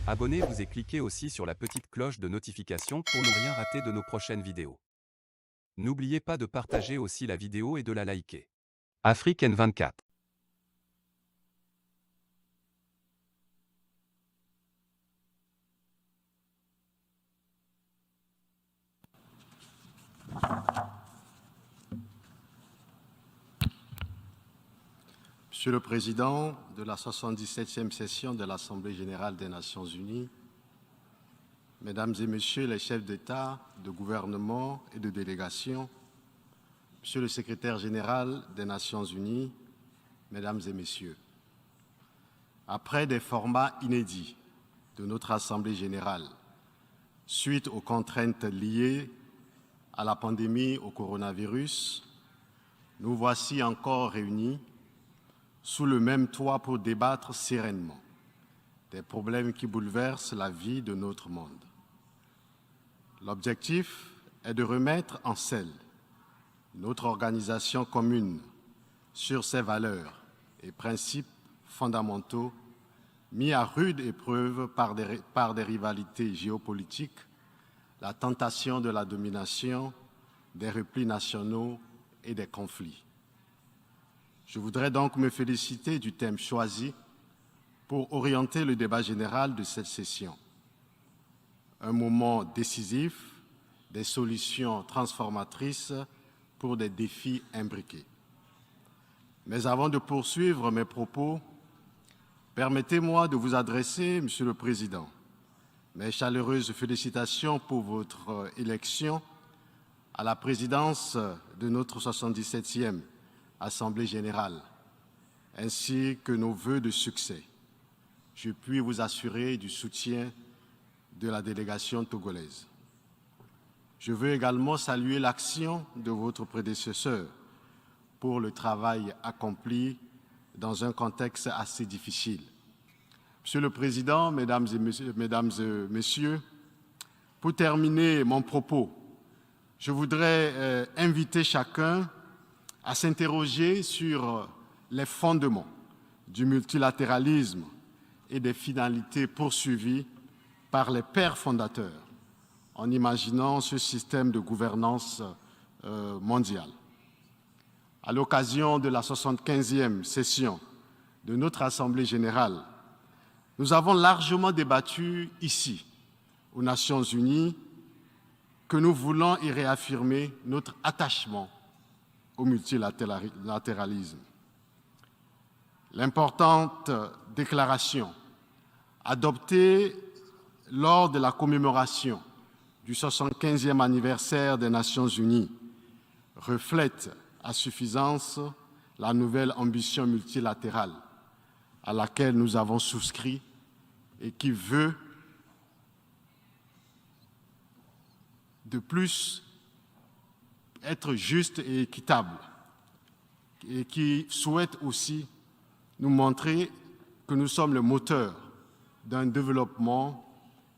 Abonnez-vous et cliquez aussi sur la petite cloche de notification pour ne rien rater de nos prochaines vidéos. N'oubliez pas de partager aussi la vidéo et de la liker. Afrique N24. Monsieur le Président de la 77e session de l'Assemblée générale des Nations unies, Mesdames et Messieurs les chefs d'État, de gouvernement et de délégation, Monsieur le Secrétaire général des Nations unies, Mesdames et Messieurs, après des formats inédits de notre Assemblée générale, suite aux contraintes liées à la pandémie au coronavirus, nous voici encore réunis sous le même toit pour débattre sereinement des problèmes qui bouleversent la vie de notre monde. L'objectif est de remettre en selle notre organisation commune sur ses valeurs et principes fondamentaux mis à rude épreuve par des rivalités géopolitiques, la tentation de la domination, des replis nationaux et des conflits. Je voudrais donc me féliciter du thème choisi pour orienter le débat général de cette session. Un moment décisif, des solutions transformatrices pour des défis imbriqués. Mais avant de poursuivre mes propos, permettez-moi de vous adresser, Monsieur le Président, mes chaleureuses félicitations pour votre élection à la présidence de notre 77e Assemblée générale, ainsi que nos vœux de succès. Je puis vous assurer du soutien de la délégation togolaise. Je veux également saluer l'action de votre prédécesseur pour le travail accompli dans un contexte assez difficile. Monsieur le Président, Mesdames et Messieurs, pour terminer mon propos, je voudrais inviter chacun à s'interroger sur les fondements du multilatéralisme et des finalités poursuivies par les pères fondateurs en imaginant ce système de gouvernance mondiale. À l'occasion de la 75e session de notre Assemblée générale, nous avons largement débattu ici, aux Nations unies, que nous voulons y réaffirmer notre attachement au multilatéralisme. L'importante déclaration adoptée lors de la commémoration du 75e anniversaire des Nations unies reflète à suffisance la nouvelle ambition multilatérale à laquelle nous avons souscrit et qui veut de plus être juste et équitable et qui souhaite aussi nous montrer que nous sommes le moteur d'un développement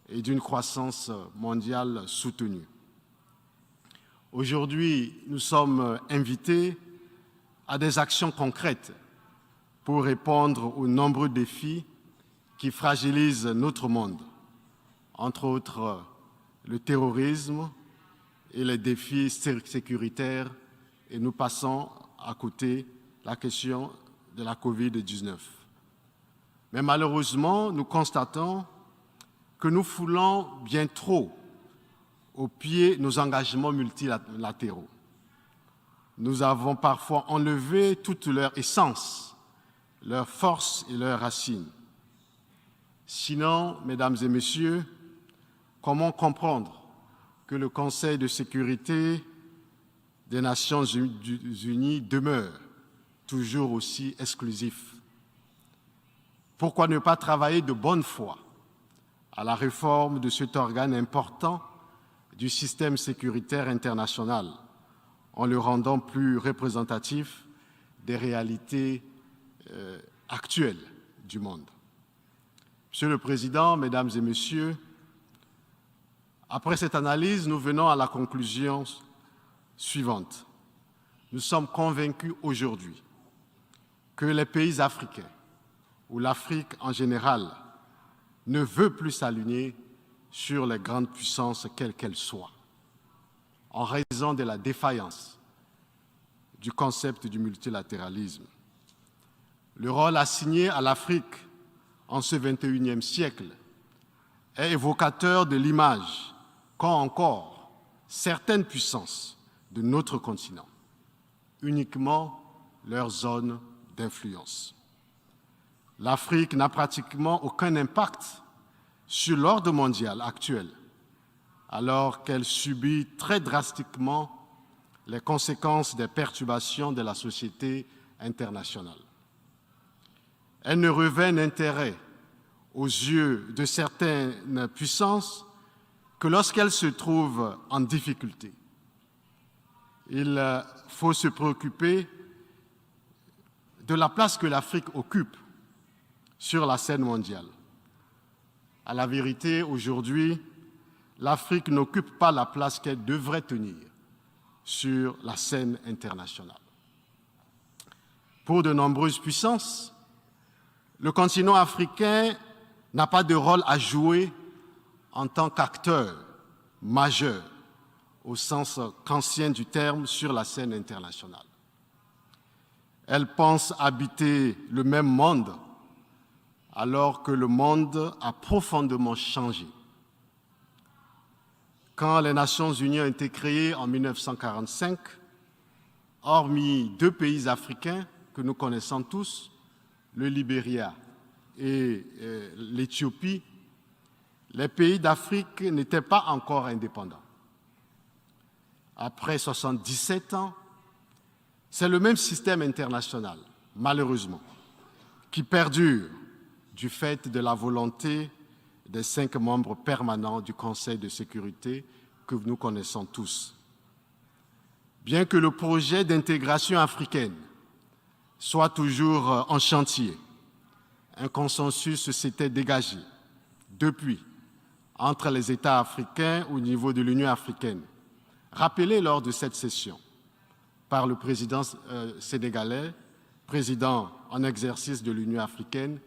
et d'une croissance mondiale soutenue. Aujourd'hui, nous sommes invités à des actions concrètes pour répondre aux nombreux défis qui fragilisent notre monde, entre autres le terrorisme et les défis sécuritaires, et nous passons à côté la question de la Covid-19. Mais malheureusement, nous constatons que nous foulons bien trop aux pieds nos engagements multilatéraux. Nous avons parfois enlevé toute leur essence, leur force et leurs racines. Sinon, Mesdames et Messieurs, comment comprendre que le Conseil de sécurité des Nations unies demeure toujours aussi exclusif? Pourquoi ne pas travailler de bonne foi à la réforme de cet organe important du système sécuritaire international en le rendant plus représentatif des réalités actuelles du monde? Monsieur le Président, Mesdames et Messieurs, après cette analyse, nous venons à la conclusion suivante. Nous sommes convaincus aujourd'hui que les pays africains, ou l'Afrique en général, ne veut plus s'aligner sur les grandes puissances quelles qu'elles soient, en raison de la défaillance du concept du multilatéralisme. Le rôle assigné à l'Afrique en ce XXIe siècle est évocateur de l'image qu'ont encore certaines puissances de notre continent, uniquement leur zone d'influence. L'Afrique n'a pratiquement aucun impact sur l'ordre mondial actuel, alors qu'elle subit très drastiquement les conséquences des perturbations de la société internationale. Elle ne revêt d'intérêt aux yeux de certaines puissances que lorsqu'elles se trouvent en difficulté. Il faut se préoccuper de la place que l'Afrique occupe sur la scène mondiale. À la vérité, aujourd'hui, l'Afrique n'occupe pas la place qu'elle devrait tenir sur la scène internationale. Pour de nombreuses puissances, le continent africain n'a pas de rôle à jouer en tant qu'acteur majeur, au sens kantien du terme, sur la scène internationale. Elles pensent habiter le même monde, alors que le monde a profondément changé. Quand les Nations Unies ont été créées en 1945, hormis 2 pays africains que nous connaissons tous, le Libéria et l'Éthiopie, les pays d'Afrique n'étaient pas encore indépendants. Après 77 ans, c'est le même système international, malheureusement, qui perdure du fait de la volonté des 5 membres permanents du Conseil de sécurité que nous connaissons tous. Bien que le projet d'intégration africaine soit toujours en chantier, un consensus s'était dégagé depuis entre les États africains au niveau de l'Union africaine, rappelé lors de cette session par le président sénégalais, président en exercice de l'Union africaine,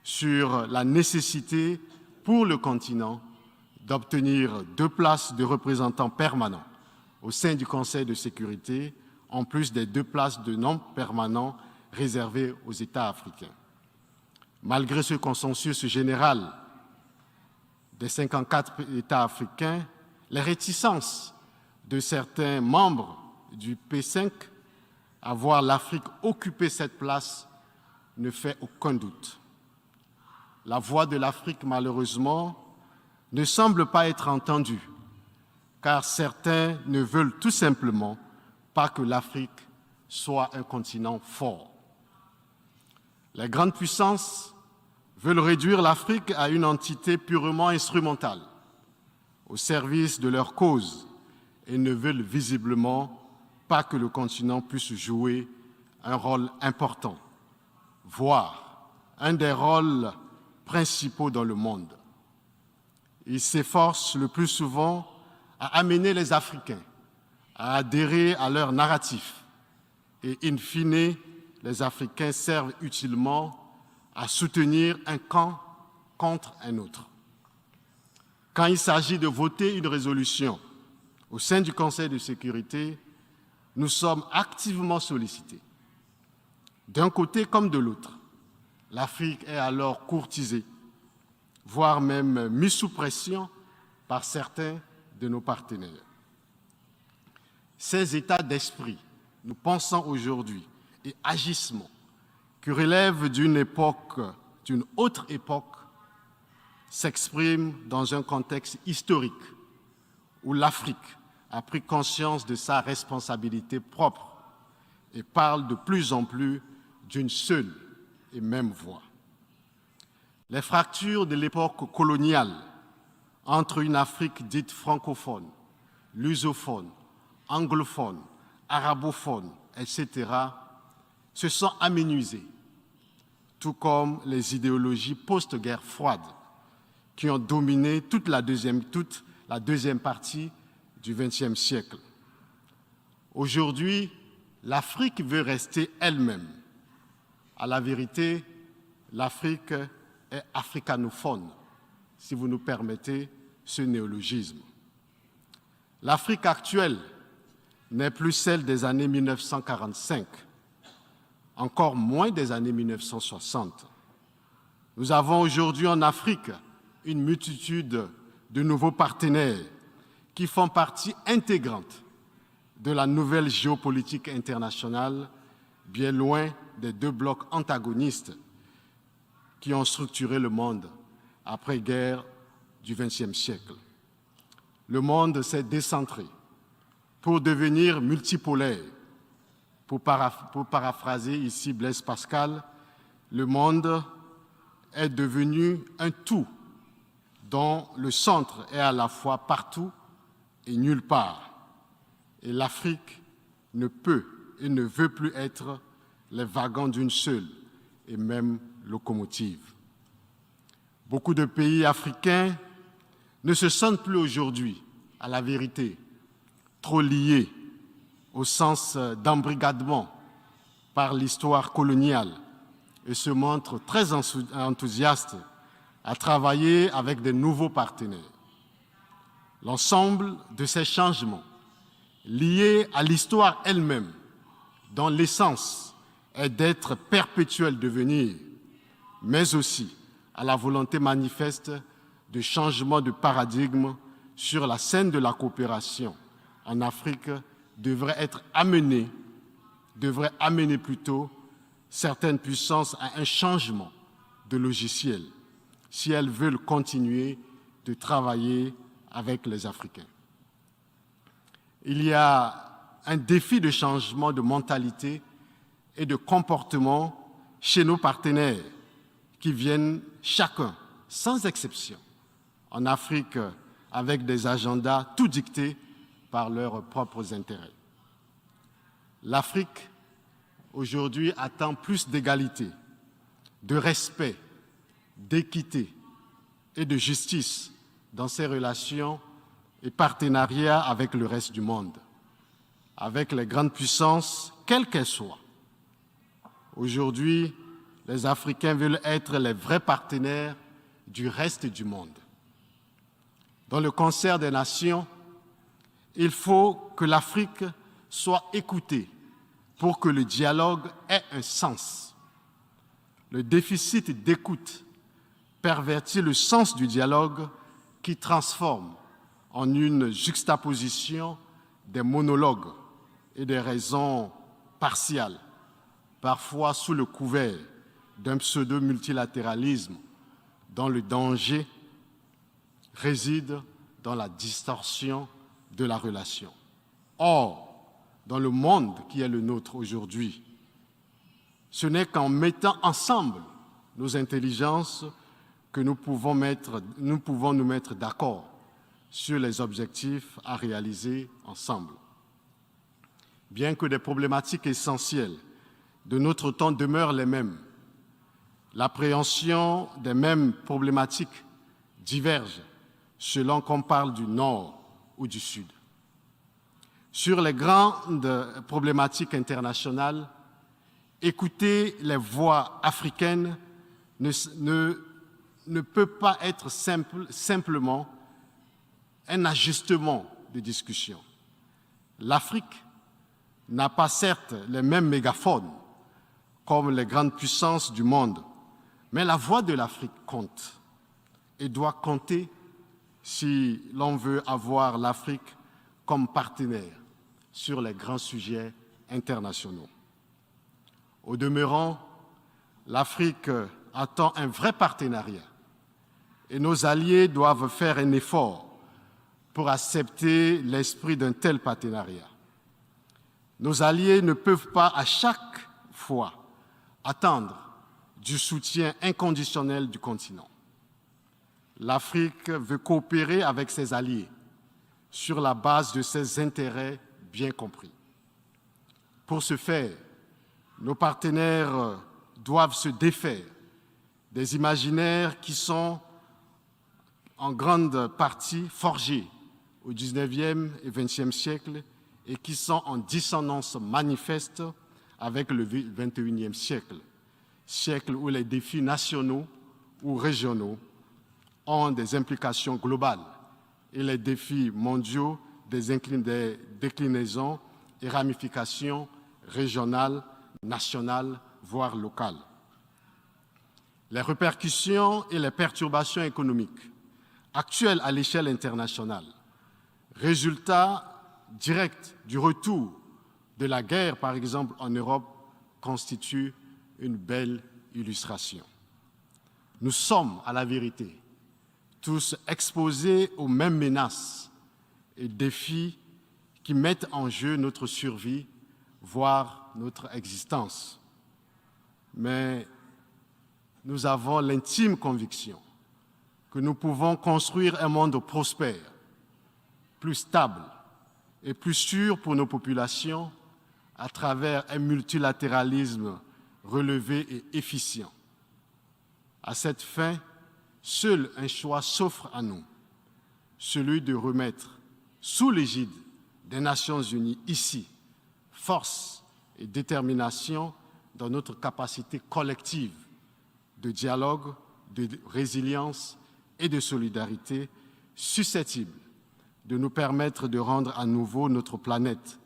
sur la nécessité pour le continent d'obtenir 2 places de représentants permanents au sein du Conseil de sécurité, en plus des 2 places de non permanents réservées aux États africains. Malgré ce consensus général des 54 États africains, les réticences de certains membres du P5 à voir l'Afrique occuper cette place ne fait aucun doute. La voix de l'Afrique, malheureusement, ne semble pas être entendue, car certains ne veulent tout simplement pas que l'Afrique soit un continent fort. Les grandes puissances veulent réduire l'Afrique à une entité purement instrumentale, au service de leur cause, et ne veulent visiblement pas que le continent puisse jouer un rôle important, voire un des rôles principaux dans le monde. Ils s'efforcent le plus souvent à amener les Africains à adhérer à leur narratif et, in fine, les Africains servent utilement à soutenir un camp contre un autre. Quand il s'agit de voter une résolution au sein du Conseil de sécurité, nous sommes activement sollicités. D'un côté comme de l'autre, l'Afrique est alors courtisée, voire même mise sous pression par certains de nos partenaires. Ces états d'esprit, nous pensons aujourd'hui, et agissements qui relèvent d'une autre époque, s'expriment dans un contexte historique où l'Afrique a pris conscience de sa responsabilité propre et parle de plus en plus d'une seule et même voix. Les fractures de l'époque coloniale entre une Afrique dite francophone, lusophone, anglophone, arabophone, etc., se sont amenuisées, tout comme les idéologies post-guerre froide qui ont dominé toute la deuxième partie du XXe siècle. Aujourd'hui, l'Afrique veut rester elle-même. À la vérité, l'Afrique est africanophone si vous nous permettez ce néologisme. L'Afrique actuelle n'est plus celle des années 1945, encore moins des années 1960. Nous avons aujourd'hui en Afrique une multitude de nouveaux partenaires qui font partie intégrante de la nouvelle géopolitique internationale, bien loin des deux blocs antagonistes qui ont structuré le monde après-guerre du XXe siècle. Le monde s'est décentré pour devenir multipolaire. Pour paraphraser ici Blaise Pascal, le monde est devenu un tout dont le centre est à la fois partout et nulle part. Et l'Afrique ne peut et ne veut plus être les wagons d'une seule et même locomotive. Beaucoup de pays africains ne se sentent plus aujourd'hui, à la vérité, trop liés au sens d'embrigadement par l'histoire coloniale et se montrent très enthousiastes à travailler avec de nouveaux partenaires. L'ensemble de ces changements, liés à l'histoire elle-même, dont l'essence est d'être perpétuel devenir, mais aussi à la volonté manifeste de changement de paradigme sur la scène de la coopération en Afrique, devrait amener plutôt certaines puissances à un changement de logiciel si elles veulent continuer de travailler avec les Africains. Il y a un défi de changement de mentalité et de comportement chez nos partenaires qui viennent chacun, sans exception, en Afrique avec des agendas tout dictés par leurs propres intérêts. L'Afrique, aujourd'hui, attend plus d'égalité, de respect, d'équité et de justice dans ses relations et partenariats avec le reste du monde, avec les grandes puissances, quelles qu'elles soient. Aujourd'hui, les Africains veulent être les vrais partenaires du reste du monde. Dans le concert des nations, il faut que l'Afrique soit écoutée pour que le dialogue ait un sens. Le déficit d'écoute pervertit le sens du dialogue qui transforme en une juxtaposition des monologues et des raisons partiales, parfois sous le couvert d'un pseudo-multilatéralisme dont le danger réside dans la distorsion de la relation. Or, dans le monde qui est le nôtre aujourd'hui, ce n'est qu'en mettant ensemble nos intelligences que nous pouvons nous mettre d'accord sur les objectifs à réaliser ensemble. Bien que des problématiques essentielles de notre temps demeurent les mêmes, l'appréhension des mêmes problématiques diverge selon qu'on parle du Nord ou du Sud. Sur les grandes problématiques internationales, écouter les voix africaines ne peut pas être simplement un ajustement de discussion. L'Afrique n'a pas certes les mêmes mégaphones comme les grandes puissances du monde, mais la voix de l'Afrique compte et doit compter si l'on veut avoir l'Afrique comme partenaire sur les grands sujets internationaux. Au demeurant, l'Afrique attend un vrai partenariat et nos alliés doivent faire un effort pour accepter l'esprit d'un tel partenariat. Nos alliés ne peuvent pas à chaque fois attendre du soutien inconditionnel du continent. L'Afrique veut coopérer avec ses alliés sur la base de ses intérêts bien compris. Pour ce faire, nos partenaires doivent se défaire des imaginaires qui sont en grande partie forgés au XIXe et XXe siècle et qui sont en dissonance manifeste avec le XXIe siècle, siècle où les défis nationaux ou régionaux ont des implications globales et les défis mondiaux des déclinaisons et ramifications régionales, nationales, voire locales. Les répercussions et les perturbations économiques actuelles à l'échelle internationale, résultat direct du retour de la guerre, par exemple en Europe, constituent une belle illustration. Nous sommes, à la vérité, tous exposés aux mêmes menaces et défis qui mettent en jeu notre survie, voire notre existence. Mais nous avons l'intime conviction que nous pouvons construire un monde prospère, plus stable et plus sûr pour nos populations à travers un multilatéralisme relevé et efficient. À cette fin, seul un choix s'offre à nous, celui de remettre sous l'égide des Nations Unies ici force et détermination dans notre capacité collective de dialogue, de résilience et de solidarité susceptible de nous permettre de rendre à nouveau notre planète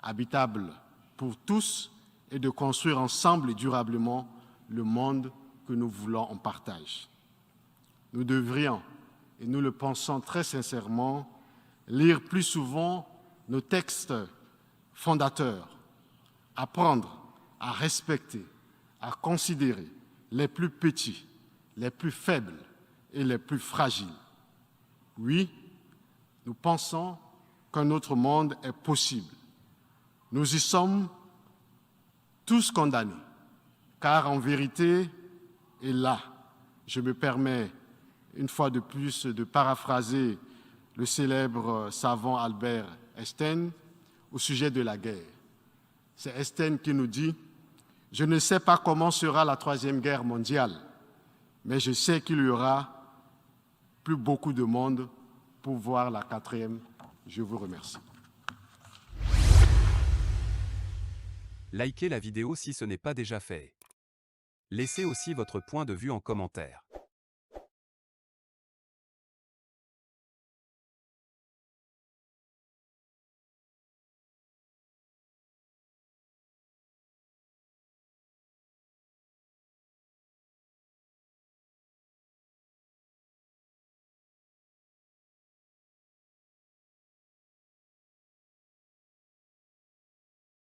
habitable pour tous et de construire ensemble et durablement le monde que nous voulons en partage. Nous devrions, et nous le pensons très sincèrement, lire plus souvent nos textes fondateurs, apprendre à respecter, à considérer les plus petits, les plus faibles et les plus fragiles. Oui, nous pensons qu'un autre monde est possible. Nous y sommes tous condamnés, car en vérité, et là, je me permets une fois de plus de paraphraser le célèbre savant Albert Einstein au sujet de la guerre. C'est Einstein qui nous dit « Je ne sais pas comment sera la Troisième Guerre mondiale, mais je sais qu'il y aura plus beaucoup de monde pour voir la quatrième. » Je vous remercie. Likez la vidéo si ce n'est pas déjà fait. Laissez aussi votre point de vue en commentaire.